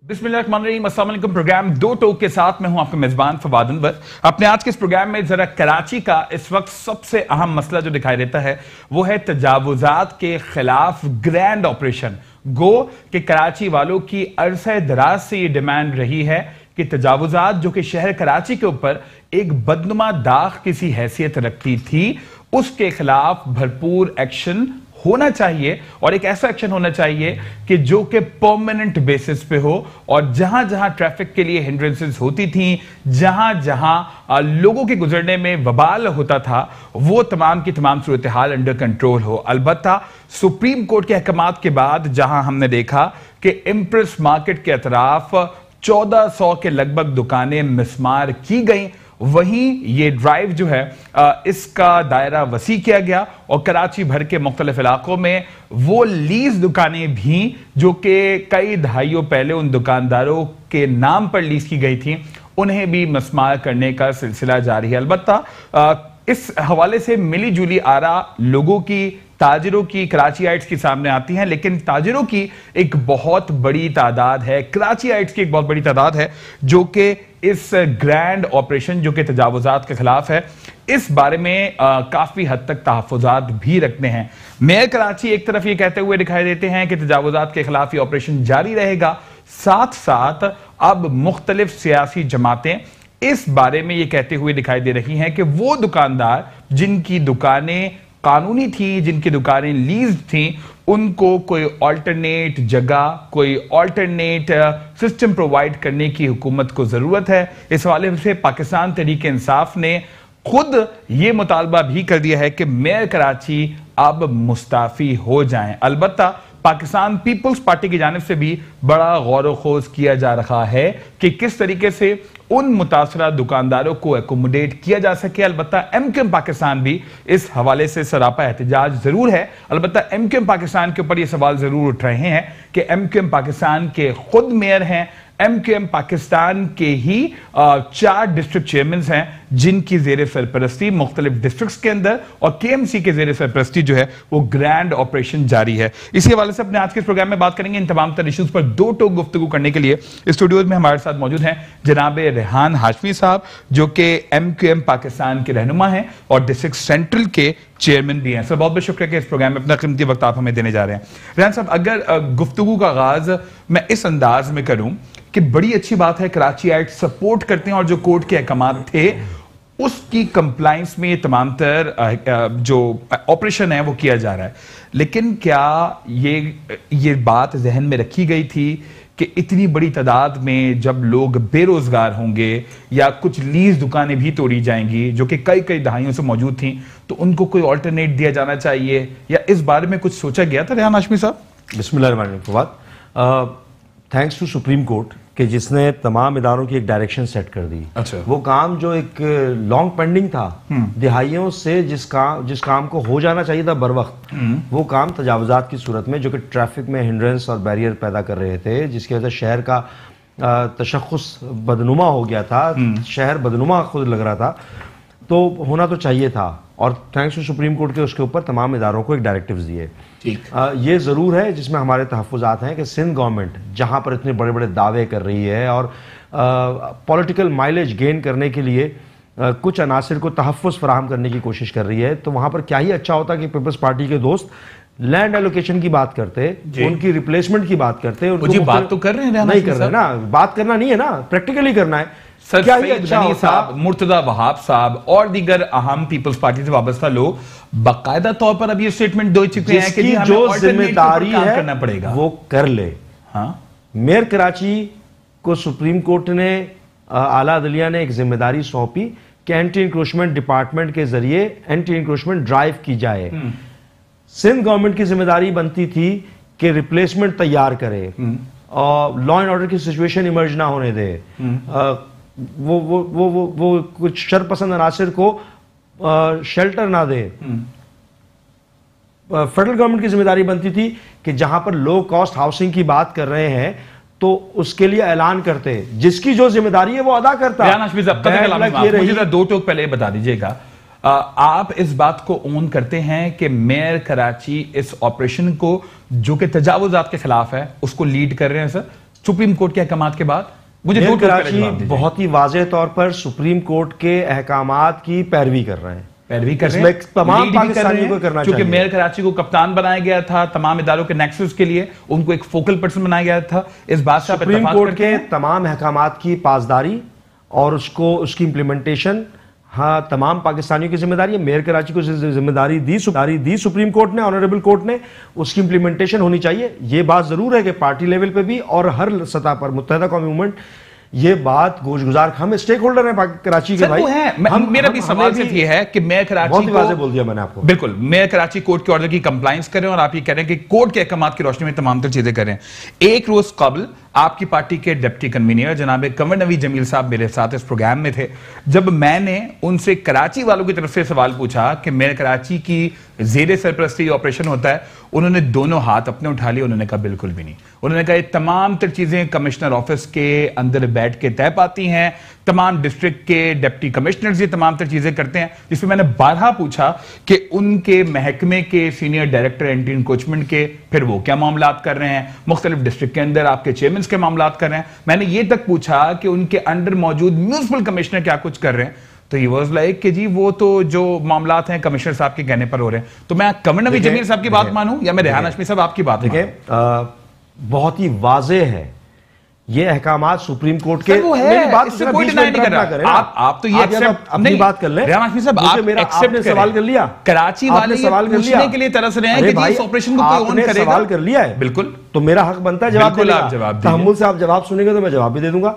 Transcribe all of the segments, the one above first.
बिस्मिल्लाहिर्रहमानिर्रहीम, अस्सलाम वालेकुम। प्रोग्राम दो टोक के साथ मैं हूं आपका मेजबान फवाद अनवर। अपने आज के इस प्रोग्राम में जरा कराची का इस वक्त सबसे अहम मसला जो दिखाई देता है वो है तजावुजात के खिलाफ ग्रैंड ऑपरेशन। गो कि कराची वालों की अरसे दराज से ये डिमांड रही है कि तजावुजात जो कि शहर कराची के ऊपर एक बदनुमा दाग किसी हैसियत रखती थी उसके खिलाफ भरपूर एक्शन होना चाहिए, और एक ऐसा एक्शन होना चाहिए कि जो कि परमानेंट बेसिस पे हो, और जहां जहां ट्रैफिक के लिए हिंड्रेंसेस होती थी, जहां जहां लोगों के गुजरने में वबाल होता था, वो तमाम की तमाम सूरत हाल अंडर कंट्रोल हो। अलबत्ता सुप्रीम कोर्ट के अहकामात के बाद जहां हमने देखा कि इम्प्रेस मार्केट के अतराफ 1400 के लगभग दुकानें मिसमार की गई, वहीं ये ड्राइव जो है इसका दायरा वसी किया गया और कराची भर के मुख्तलिफ इलाकों में वो लीज दुकानें भी जो कि कई दहाइयों पहले उन दुकानदारों के नाम पर लीज की गई थी उन्हें भी मस्मार करने का सिलसिला जारी है। अलबत्ता इस हवाले से मिली जुली आरा लोगों की, ताजिरों की, कराचीआइट्स की सामने आती हैं, लेकिन ताजिरों की एक बहुत बड़ी तादाद है, कराचीआइट्स की एक बहुत बड़ी तादाद है जो कि इस ग्रैंड ऑपरेशन जो कि तजावुजात के खिलाफ है इस बारे में काफी हद तक तहफ़्फ़ुज़ात भी रखते हैं। मेयर कराची एक तरफ ये कहते हुए दिखाई देते हैं कि तजावुजात के खिलाफ ये ऑपरेशन जारी रहेगा, साथ साथ अब मुख्तलिफ सियासी जमातें इस बारे में ये कहते हुए दिखाई दे रही हैं कि वो दुकानदार जिनकी दुकानें कानूनी थी, जिनकी दुकानें लीज थी, उनको कोई ऑल्टरनेट जगह, कोई ऑल्टरनेट सिस्टम प्रोवाइड करने की हुकूमत को जरूरत है। इस हवाले से पाकिस्तान तहरीक इंसाफ ने खुद ये मुतालबा भी कर दिया है कि मेयर कराची अब मुस्ताफी हो जाएं। अलबत्ता पाकिस्तान पीपल्स पार्टी की जानिब से भी बड़ा गौर खोज किया जा रहा है कि किस तरीके से उन मुतासरा दुकानदारों को एकोमोडेट किया जा सके। अलबत्ता एमक्यूएम पाकिस्तान भी इस हवाले से सरापा एहतजाज जरूर है। अलबत्ता एमक्यूएम पाकिस्तान के ऊपर यह सवाल जरूर उठ रहे हैं कि एमक्यूएम पाकिस्तान के खुद मेयर हैं, एमक्यूएम पाकिस्तान के ही 4 डिस्ट्रिक्ट चेयरमैन हैं जिनकी जेर सरपरस्ती मुख्तलिफ डिस्ट्रिक्ट्स के अंदर और केएमसी के जेर सरपरस्ती जो है वो ग्रैंड ऑपरेशन जारी है। इसी हवाले से अपने आज के इस प्रोग्राम में बात करेंगे। इन तमाम तर इश्यूज पर दो टोक गुफ्तगू करने के लिए स्टूडियोज में हमारे साथ मौजूद हैं जनाब रेहान हाशमी साहब जो कि एमक्यूएम पाकिस्तान के रहनुमा हैं और डिस्ट्रिक्ट सेंट्रल के चेयरमैन भी हैं। सर बहुत बहुत शुक्रिया कि इस प्रोग्राम में अपना कीमती वक्त आप हमें देने जा रहे हैं। रेहान साहब, अगर गुफ्तगू का आगाज मैं इस अंदाज में करूं कि बड़ी अच्छी बात है कराचीआइट सपोर्ट करते हैं और जो कोर्ट के अहकाम थे उसकी कंप्लायंस में ये तमाम तर जो ऑपरेशन है वो किया जा रहा है, लेकिन क्या ये बात जहन में रखी गई थी कि इतनी बड़ी तादाद में जब लोग बेरोजगार होंगे या कुछ लीज दुकानें भी तोड़ी जाएंगी जो कि कई कई दहाइयों से मौजूद थी तो उनको कोई ऑल्टरनेट दिया जाना चाहिए, या इस बारे में कुछ सोचा गया था? रेहान हाशमी साहब। बिस्मिल्लाहिर्रहमानिर्रहीम। थैंक्स टू सुप्रीम कोर्ट कि जिसने तमाम इदारों की एक डायरेक्शन सेट कर दी। अच्छा। वो काम जो एक लॉन्ग पेंडिंग था, दिहाइयों से जिस काम को हो जाना चाहिए था बर वक्त, वो काम तजावुजात की सूरत में जो कि ट्रैफिक में हिंड्रेंस और बैरियर पैदा कर रहे थे, जिसकी वजह से शहर का तशख्खुस बदनुमा हो गया था, शहर बदनुमा खुद लग रहा था, तो होना तो चाहिए था। और थैंक्स टू सुप्रीम कोर्ट के उसके ऊपर तमाम इदारों को एक डायरेक्टिव्स दिए। ये ज़रूर है जिसमें हमारे तहफ़्फ़ुज़ात हैं कि सिंध गवर्नमेंट जहाँ पर इतने बड़े बड़े दावे कर रही है और पॉलिटिकल माइलेज गेन करने के लिए कुछ अनासिर को तहफ़्फ़ुज़ फराहम करने की कोशिश कर रही है, तो वहाँ पर क्या ही अच्छा होता कि पीपल्स पार्टी के दोस्त लैंड एलोकेशन की बात करते, उनकी रिप्लेसमेंट की बात करते। उनको बात तो कर रहे हैं, नहीं कर रहे ना, बात करना नहीं है ना, प्रैक्टिकली करना है। सर क्या ही अच्छा साहब, मुर्तजा वहाब साहब और दीगर अहम पीपल्स पार्टी से वाबस्ता लोग बाकायदा तौर पर अब ये स्टेटमेंट दे चुके हैं कि जो जिम्मेदारी है करना पड़ेगा वो कर ले। हाँ, मेयर कराची को सुप्रीम कोर्ट ने, आला अदलिया ने एक जिम्मेदारी सौंपी कि एंटी इंक्रोचमेंट डिपार्टमेंट के जरिए एंटी इंक्रोचमेंट ड्राइव की जाए। सिंध गवर्नमेंट की जिम्मेदारी बनती थी कि रिप्लेसमेंट तैयार करे और लॉ एंड ऑर्डर की सिचुएशन इमर्ज ना होने दे, वो कुछ शरपसंद अनासिर को शेल्टर ना दे। फेडरल गवर्नमेंट की जिम्मेदारी बनती थी कि जहां पर लो कॉस्ट हाउसिंग की बात कर रहे हैं तो उसके लिए ऐलान करते, जिसकी जो जिम्मेदारी है वो अदा करता। मुझे दो टोक पहले बता दीजिएगा, आप इस बात को ओन करते हैं कि मेयर कराची इस ऑपरेशन को जो कि तजावुजात के खिलाफ है उसको लीड कर रहे हैं? सर सुप्रीम कोर्ट के अहकामात के बाद? मुझे मेयर दो टूक कराची बहुत ही वाज़ेह तौर पर सुप्रीम कोर्ट के अहकामात की पैरवी कर रहे हैं, पैरवी कर रहे हैं, तमाम पाकिस्तानियों को करना चाहिए। क्योंकि मेयर कराची को कप्तान बनाया गया था तमाम इदारों के नेक्सस के लिए, उनको एक फोकल पर्सन बनाया गया था। इस बात से सुप्रीम कोर्ट के तमाम अहकामात की पासदारी और उसकी इंप्लीमेंटेशन हाँ तमाम पाकिस्तानियों की जिम्मेदारी है। मेयर कराची को जिम्मेदारी दी सुप्रीम कोर्ट ने, ऑनरेबल कोर्ट ने, उसकी इंप्लीमेंटेशन होनी चाहिए। ये बात जरूर है कि पार्टी लेवल पे भी और हर सतह पर मुत्तहिदा कौमी मूवमेंट ये बात गोशगुजार, हम स्टेक होल्डर हैं कराची के भाई। मेरा भी सवाल सिर्फ ये है कि मेयर कराची बहुत वाज़ेह बोल दिया मैंने आपको। बिल्कुल, मेयर कराची कोर्ट के ऑर्डर की कंप्लायंस करें और आप ये कह रहे हैं कि कोर्ट के अहकाम की रोशनी में तमाम तर चीजें करें। एक रोज कबल आपकी पार्टी के डिप्टी कन्वीनर जनाब कमर नवी जमील साहब मेरे साथ इस प्रोग्राम में थे। जब मैंने उनसे कराची वालों की तरफ से सवाल पूछा कि मेयर कराची की जेर सरपरस्ती ऑपरेशन होता है, उन्होंने दोनों हाथ अपने उठा लिए। उन्होंने कहा बिल्कुल भी नहीं। उन्होंने कहा ये तमाम तर चीजें कमिश्नर ऑफिस के अंदर बैठ के तय पाती हैं, तमाम डिस्ट्रिक्ट के डिप्टी कमिश्नर्स ये तमाम तर चीजें करते हैं। जिसमें मैंने बारहा पूछा कि उनके महकमे के सीनियर डायरेक्टर एंटी इंक्रोचमेंट के फिर वो क्या मामला कर रहे हैं, मुख्तलिफ डिस्ट्रिक्ट के अंदर आपके चेयरमैन के मामला कर रहे हैं। मैंने ये तक पूछा कि उनके अंडर मौजूद म्यूनिसिपल कमिश्नर क्या कुछ कर रहे हैं। तो ही वाज लाइक कि जी वो तो जो मामलात हैं कमिश्नर साहब के कहने पर हो रहे हैं। तो मैं कमर नवी जमील साहब की बात मानूं या मैं रेहान हाशमी साहब आपकी बात? देखिए बहुत ही वाज़ेह है ये अहकामात सुप्रीम कोर्ट के। वो है, मेरी बात इससे कोई डिनाई नहीं कर रहा। आप तो ये एक्सेप्ट अपनी बात कर ले। रेहान हाशमी साहब आप आपने सवाल कर लिया, कराची वाले सवाल पूछने के लिए तरस रहे हैं कि इस ऑपरेशन को कोई ऑन करेगा। सवाल कर लिया है, बिल्कुल, तो मेरा हक बनता है जवाब देने का। तहम्मुल से आप जवाब सुनेंगे तो मैं जवाब भी दे दूंगा।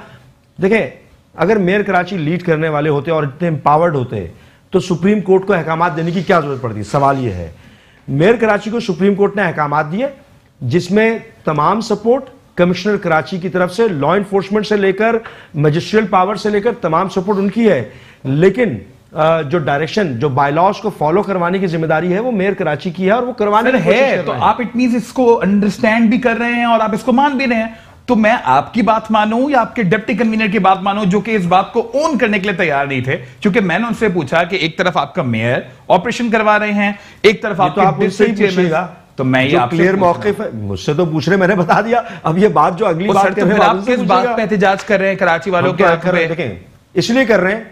देखिए अगर मेयर कराची लीड करने वाले होते और इतने एम्पावर्ड होते तो सुप्रीम कोर्ट को अहकामात देने की क्या जरूरत पड़ती? सवाल यह है, मेयर कराची को सुप्रीम कोर्ट ने अहकामात दिए जिसमें तमाम सपोर्ट कमिश्नर कराची की तरफ से, लॉ एनफोर्समेंट से लेकर मजिस्ट्रियल पावर से लेकर तमाम सपोर्ट उनकी है। लेकिन जो डायरेक्शन, जो बायलॉज को फॉलो करवाने की जिम्मेदारी है वो मेयर कराची की है और वो करवाने है। तो आप इट मींस इसको अंडरस्टैंड भी कर रहे हैं और आप इसको मान भी रहे हैं। तो मैं आपकी बात मानूं या आपके डिप्टी कन्वीनर की बात मानूं जो कि इस बात को ओन करने के लिए तैयार नहीं थे? क्योंकि मैंने उनसे पूछा कि एक तरफ आपका मेयर ऑपरेशन करवा रहे हैं, एक तरफ आप डिस्ट्रिक्ट चेयरमैन। तो मैं ये आपसे क्लियर मौक़िफ़ है, मुझसे तो पूछ रहे, मैंने बता दिया। अब ये बात जो अगली बात कर रहे हैं, आप किस बात पे एहतजाज कर रहे हैं कराची वालों के हक में? देखें इसलिए कर रहे हैं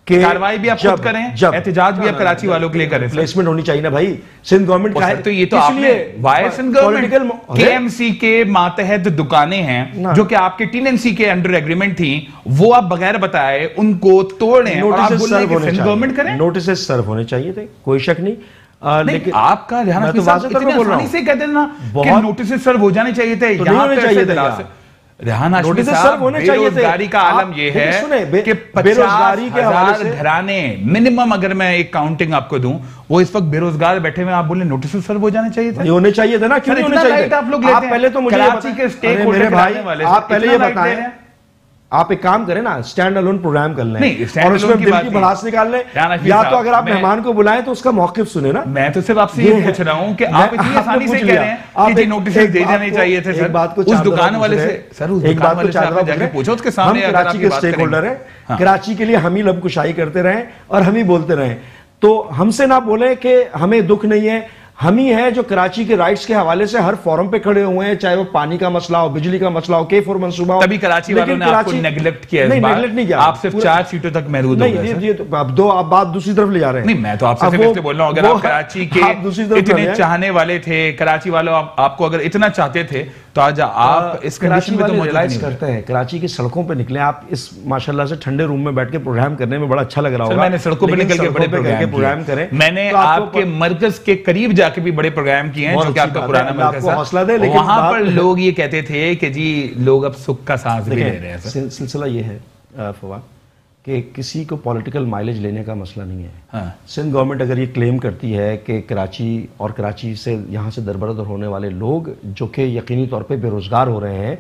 कि कार्रवाई भी आप खुद करें, एहतजाज भी आप कराची वालों के लिए करें। प्लेसमेंट होनी चाहिए ना भाई, सिंध गवर्नमेंट का है। तो ये तो आपने वाई सिंध गवर्नमेंट केएमसी के मातहत दुकानें हैं जो कि आपके टीएनसी के अंडर एग्रीमेंट थी, वो आप बगैर बताए उनको तोड़ रहे हैं और आप बोल रहे हैं कि सिंध गवर्नमेंट करें। नोटिस सर्व होने चाहिए थे, कोई शक नहीं। लेकिन आपका ध्यान आसानी से कहते हैं ना कि नोटिस सर्व हो जाने चाहिए थे। यहाँ पे रेहान हाशमी साहब, बेरोजगारी का आलम यह है कि बेरोजगारी के हवाले से घराने मिनिमम, अगर मैं एक काउंटिंग आपको दूं, वो इस वक्त बेरोजगार बैठे हुए, आप बोले नोटिस सर्व हो जाने चाहिए थे। होने चाहिए थे ना, क्यों नहीं होने चाहिए? आप लोग लेते हैं। पहले तो मुझे कराची के स्टेक होल्डर भाई, आप पहले ये बताएं, आप एक काम करें ना, स्टैंड अलोन प्रोग्राम कर लें और उसमें दिल की भड़ास निकाल लें, या तो अगर आप मेहमान को बुलाएं तो उसका मौक़िफ़ सुने ना। मैं तो सिर्फ आपसे ये पूछ रहा हूं कि आप इतनी आसानी से कह रहे हैं कि जी नोटिस दे जाने चाहिए थे सर। बात को उस दुकान वाले से, सर उस दुकान वाले से आपने जाके पूछो, उसके सामने अगर कराची के स्टेक होल्डर हैं, कराची के लिए हम ही लबकुशाई करते रहें और हम ही बोलते रहें, तो हमसे ना बोले कि हमें दुख नहीं है। हम ही हैं जो कराची के राइट्स के हवाले से हर फोरम पे खड़े हुए हैं, चाहे वो पानी का मसला हो, बिजली का मसला हो, K4 मंसूबा हो। तभी कराची वालों ने आपको नेगलेक्ट किया। नहीं, नेगलेक्ट नहीं किया। आप सिर्फ 4 सीटों तक महदूद हो गए। नहीं, तो आप बात दूसरी तरफ ले जा रहे हैं। नहीं, मैं तो आपसे सिर्फ बोल रहा हूं, अगर आप कराची के इतने चाहने वाले थे, कराची वालों आपको अगर इतना चाहते थे, तो आज आप इस कंडीशन में तो रियलाइज करते हैं। कराची की सड़कों पे निकले आप, इस माशाल्लाह से ठंडे रूम में बैठ के प्रोग्राम करने में बड़ा अच्छा लग रहा होगा। मैंने सड़कों पे निकल के बड़े प्रोग्राम करें, मैंने आपके मरकज के करीब जाके भी बड़े प्रोग्राम किए हैं, जो कि आपका पुराना मरकज है। हौसला दे, लेकिन वहां पर लोग ये कहते थे कि जी लोग अब सुख का सांस भी ले रहे हैं। सिलसिला ये है फवाद कि किसी को पॉलिटिकल माइलेज लेने का मसला नहीं है। हाँ। सिंध गवर्नमेंट अगर ये क्लेम करती है कि कराची और कराची से यहाँ से दरबदर होने वाले लोग जो कि यकीनी तौर पे बेरोजगार हो रहे हैं,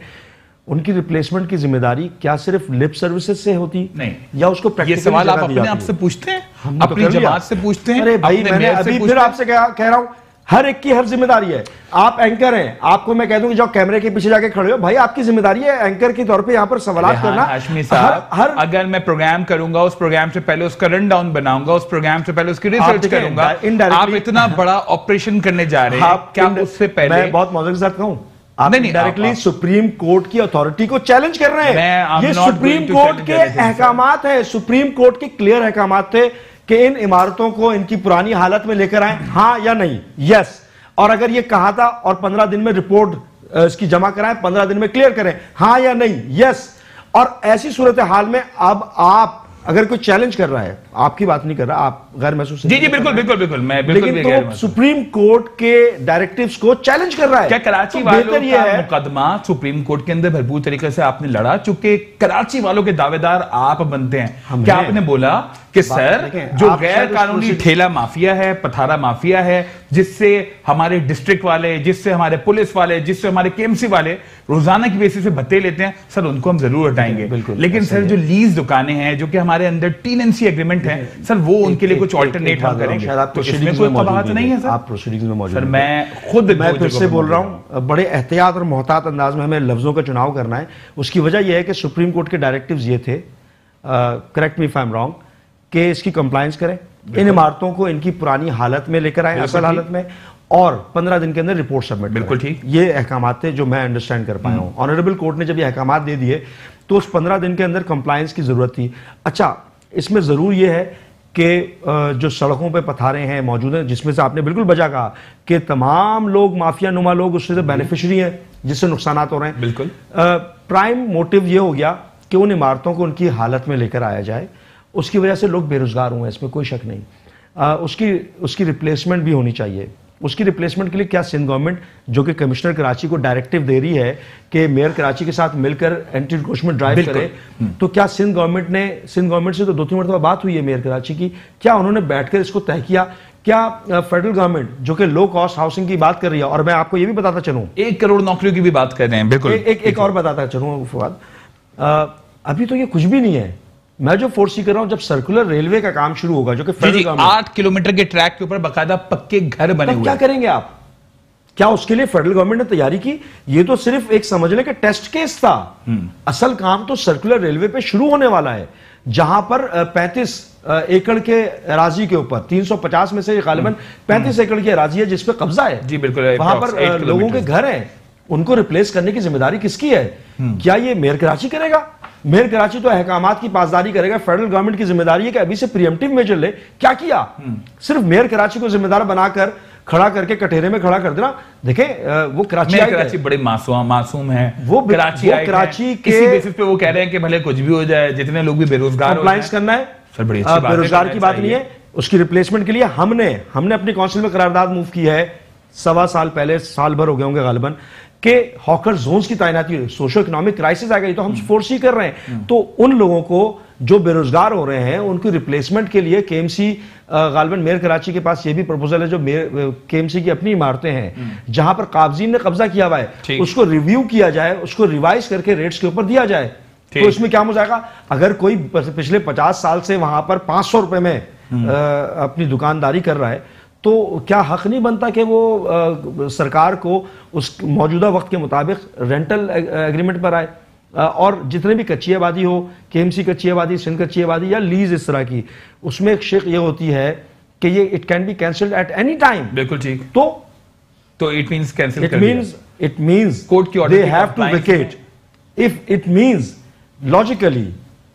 उनकी रिप्लेसमेंट की जिम्मेदारी क्या सिर्फ लिप सर्विसेज से होती? नहीं, या उसको ये सवाल आप अपने आप से पूछते हैं, अपनी जमात से पूछते हैं? अरे भाई, मैंने अभी फिर आपसे कह रहा हूँ, हर एक की हर जिम्मेदारी है। आप एंकर हैं, आपको मैं कह दूं कि जाओ कैमरे के पीछे जाके खड़े हो, भाई आपकी जिम्मेदारी है एंकर के तौर पे यहाँ पर सवाल करना। हाशमी साहब, अगर मैं प्रोग्राम करूंगा, उस प्रोग्राम से पहले उसका रन डाउन बनाऊंगा, उस प्रोग्राम से पहले उसकी रिसर्च करूंगा। आप इतना बड़ा ऑपरेशन करने जा रहे हैं, क्या उससे पहले? मैं बहुत मौजूद के साथ कहूं, आप डायरेक्टली सुप्रीम कोर्ट की अथॉरिटी को चैलेंज कर रहे हैं। ये सुप्रीम कोर्ट के अहकामात है, सुप्रीम कोर्ट के क्लियर अहकामात थे कि इन इमारतों को इनकी पुरानी हालत में लेकर आए, हाँ या नहीं, यस। और अगर ये कहा था और 15 दिन में रिपोर्ट इसकी जमा कराएं, 15 दिन में क्लियर करें, हाँ या नहीं, यस। और ऐसी सूरत हाल में अब आप अगर कोई चैलेंज कर रहा है, आपकी बात नहीं कर रहा, आप गैर महसूस, जी बिल्कुल बिल्कुल बिल्कुल, मैं बिल्कुल, लेकिन तो सुप्रीम कोर्ट के डायरेक्टिव्स को चैलेंज कर रहा है। क्या कराची वालों का मुकदमा सुप्रीम कोर्ट के अंदर भरपूर तरीके से आपने लड़ा, चूंकि कराची वालों के दावेदार आप बनते हैं? क्या आपने बोला कि सर जो गैर कानूनी ठेला माफिया है, पथारा माफिया है, जिससे हमारे डिस्ट्रिक्ट वाले, जिससे हमारे पुलिस वाले, जिससे हमारे केएमसी वाले रोजाना की बेसिस पे भत्ते लेते हैं, सर उनको हम जरूर हटाएंगे। लेकिन सर जो लीज दुकानें हैं, जो कि हमारे अंदर टेनेंसी एग्रीमेंट है, सर वो उनके लिए कुछ ऑल्टरनेट हम करेंगे। तो इसमें कोई कबाहत नहीं है सर? आप प्रोसीडिंग्स में मौजूद सर, मैं फिर से बोल रहा हूं, बड़े एहतियात और मोहतात अंदाज में हमें लफ्जों का चुनाव करना है। उसकी वजह यह है कि सुप्रीम कोर्ट के डायरेक्टिव्स ये थे, correct me if I am wrong, कि इसकी कंप्लायंस करें, इन इमारतों को इनकी पुरानी हालत में लेकर आए, असल हालत में, और 15 दिन के अंदर रिपोर्ट सबमिट। बिल्कुल ठीक, ये अहकामात थे जो मैं अंडरस्टैंड कर पाया हूं। ऑनरेबल कोर्ट ने जब ये अहकामात दे दिए तो उस 15 दिन के अंदर कंप्लायंस की जरूरत थी। अच्छा, इसमें जरूर ये है कि जो सड़कों पे पथारे हैं मौजूद हैं, जिसमें से आपने बिल्कुल बजा कहा कि तमाम लोग, माफिया नुमा लोग उससे बेनिफिशरी हैं, जिससे नुकसान हो रहे हैं। बिल्कुल, प्राइम मोटिव ये हो गया कि उन इमारतों को उनकी हालत में लेकर आया जाए। उसकी वजह से लोग बेरोजगार हुए, इसमें कोई शक नहीं। उसकी रिप्लेसमेंट भी होनी चाहिए। उसकी रिप्लेसमेंट के लिए क्या सिंध गवर्नमेंट, जो कि कमिश्नर कराची को डायरेक्टिव दे रही है कि मेयर कराची के साथ मिलकर एंटी इंक्रोचमेंट ड्राइव करे, तो क्या सिंध गवर्नमेंट से तो 2-3 मरतबा बात हुई है मेयर कराची की, क्या उन्होंने बैठकर इसको तय किया? क्या फेडरल गवर्नमेंट जो कि लो कॉस्ट हाउसिंग की बात कर रही है, और मैं आपको ये भी बताता चलूं 1 करोड़ नौकरियों की भी बात कर रहे हैं, बिल्कुल एक और बताता चलूं फवाद, अभी तो ये कुछ भी नहीं है। मैं जो फोर्सी कर रहा हूं, जब सर्कुलर रेलवे का काम शुरू होगा, जो कि 8 किलोमीटर के ट्रैक के ऊपर बाकायदा पक्के घर बने हुए, क्या करेंगे आप? क्या उसके लिए फेडरल गवर्नमेंट ने तैयारी की? ये तो सिर्फ एक समझ लें कि टेस्ट केस था। असल काम तो सर्कुलर रेलवे पे शुरू होने वाला है, जहां पर 35 एकड़ के अराजी के ऊपर 350 में से गालिबन 35 एकड़ की अराजी है जिसपे कब्जा है। जी बिल्कुल, वहां पर लोगों के घर हैं, उनको रिप्लेस करने की जिम्मेदारी किसकी है? क्या ये मेयर कराची करेगा? मेयर कराची तो अहकामात की पासदारी करेगा। फेडरल गवर्नमेंट की जिम्मेदारी है कि अभी से प्रिएम्प्टिव मेजर ले। क्या किया? सिर्फ मेयर कराची को जिम्मेदार बनाकर खड़ा करके कटहरे में खड़ा कर देना। देखें, वो कराची बड़े मासूम है, वो कराची के बेसिस पे वो कह रहे हैं कि भले कुछ भी हो जाए, जितने लोग भी बेरोजगार कंप्लायंस करना है। सर, बड़ी अच्छी बात है, बेरोजगार की बात नहीं है। उसकी रिप्लेसमेंट के लिए हमने अपनी काउंसिल में करारदाद मूव की है 1.25 साल पहले, साल भर हो गए होंगे गालिबन, कि हॉकर जोन्स की तैनाती, सोशो इकोनॉमिक क्राइसिस आ गई तो हम फोर्सी कर रहे हैं। तो उन लोगों को जो बेरोजगार हो रहे हैं उनकी रिप्लेसमेंट के लिए केएमसी, गालिबन मेयर कराची के पास ये भी प्रपोजल है, जो केएमसी की अपनी इमारतें हैं जहां पर काबजीन ने कब्जा किया हुआ है, उसको रिव्यू किया जाए, उसको रिवाइज करके रेट्स के ऊपर दिया जाए। तो इसमें क्या हो जाएगा? अगर कोई पिछले 50 साल से वहां पर 500 रुपए में अपनी दुकानदारी कर रहा है, तो क्या हक नहीं बनता कि वो सरकार को उस मौजूदा वक्त के मुताबिक रेंटल एग्रीमेंट पर आए? और जितने भी कच्ची आबादी हो, केएमसी कच्ची आबादी, सिंध कच्ची आबादी या लीज इस तरह की, उसमें एक शेख ये होती है कि ये it can be cancelled at any time. बिल्कुल ठीक। तो इट मींस कैंसिल कर दिया। इट मींस कोर्ट की order they have to vacate. If it means logically,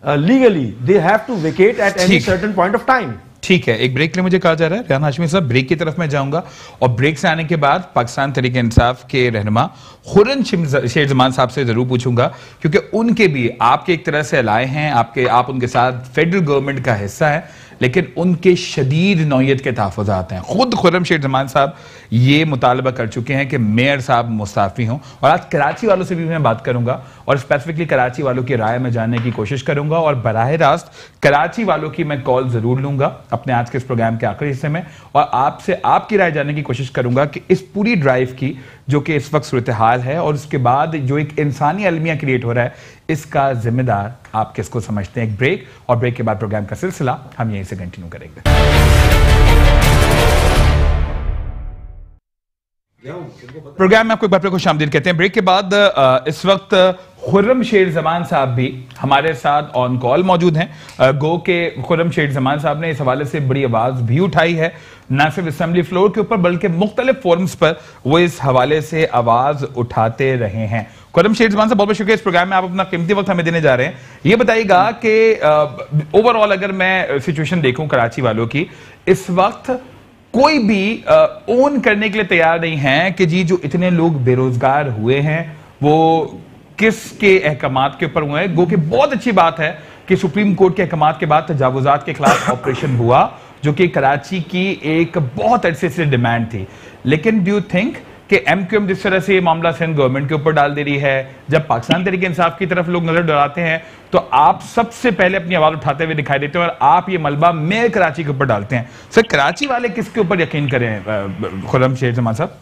legally they have to vacate at any certain point of time. ठीक है, एक break के लिए मुझे कहा जा रहा है रेहान हाशमी साहब, ब्रेक की तरफ मैं जाऊंगा और ब्रेक से आने के बाद पाकिस्तान तहरीक इंसाफ के रहनुमा खुर्रम शेर जमान साहब से जरूर पूछूंगा, क्योंकि उनके भी आपके एक तरह से अलाए हैं, आप उनके साथ फेडरल गवर्नमेंट का हिस्सा है, लेकिन उनके शदीद नौयत के तहफ़्फ़ुज़ात हैं। खुद खुर्रम शेर जमान साहब ये मुतालबा कर चुके हैं कि मेयर साहब मुस्ताफ़ी हों, और आज कराची वालों से भी मैं बात करूंगा और स्पेसिफिकली कराची वालों की राय में जानने की कोशिश करूंगा, और बराह रास्त कराची वालों की मैं कॉल जरूर लूंगा अपने आज के इस प्रोग्राम के आखिरी हिस्से में, और आपसे आपकी राय जानने की कोशिश करूंगा कि इस पूरी ड्राइव की जो कि इस वक्त सूरत हाल है और उसके बाद जो एक इंसानी अलमिया क्रिएट हो रहा है, इसका जिम्मेदार आप किसको समझते हैं? एक ब्रेक, और ब्रेक के बाद प्रोग्राम का सिलसिला हम यहीं से कंटिन्यू करेंगे। प्रोग्राम में आपको एक बार फिर खुश आमदीद कहते हैं। ब्रेक के बाद इस वक्त खुर्रम शेर जमान साहब भी हमारे साथ ऑन कॉल मौजूद हैं। गो के खुर्रम शेर जमान साहब ने इस हवाले से बड़ी आवाज भी उठाई है, न सिर्फ असेंबली फ्लोर के ऊपर बल्कि मुख्तलिफ फोरम्स पर वो इस हवाले से आवाज उठाते रहे हैं। खुर्रम शेर जमान साहब, बहुत बहुत शुक्रिया इस प्रोग्राम में आप अपना कीमती वक्त हमें देने जा रहे हैं। ये बताइएगा कि ओवरऑल अगर मैं सिचुएशन देखूं कराची वालों की, इस वक्त कोई भी ओन करने के लिए तैयार नहीं है कि जी जो इतने लोग बेरोजगार हुए हैं वो किसके अहकामात के ऊपर हुए हैं। गो कि बहुत अच्छी बात है कि सुप्रीम कोर्ट के अहकामात के बाद तजावुजात के खिलाफ ऑपरेशन हुआ, जो कि कराची की एक बहुत अरसे से डिमांड थी। लेकिन डू यू थिंक कि एमक्यूएम जिस तरह से ये मामला सिंध गवर्नमेंट के ऊपर डाल दे रही है, जब पाकिस्तान तहरीक इंसाफ की तरफ लोग नजर डराते हैं तो आप सबसे पहले अपनी आवाज उठाते हुए दिखाई देते हैं और आप ये मलबा मेयर कराची के ऊपर डालते हैं। सर, कराची वाले किसके ऊपर यकीन करें खुर्रम शेर जमान साहब?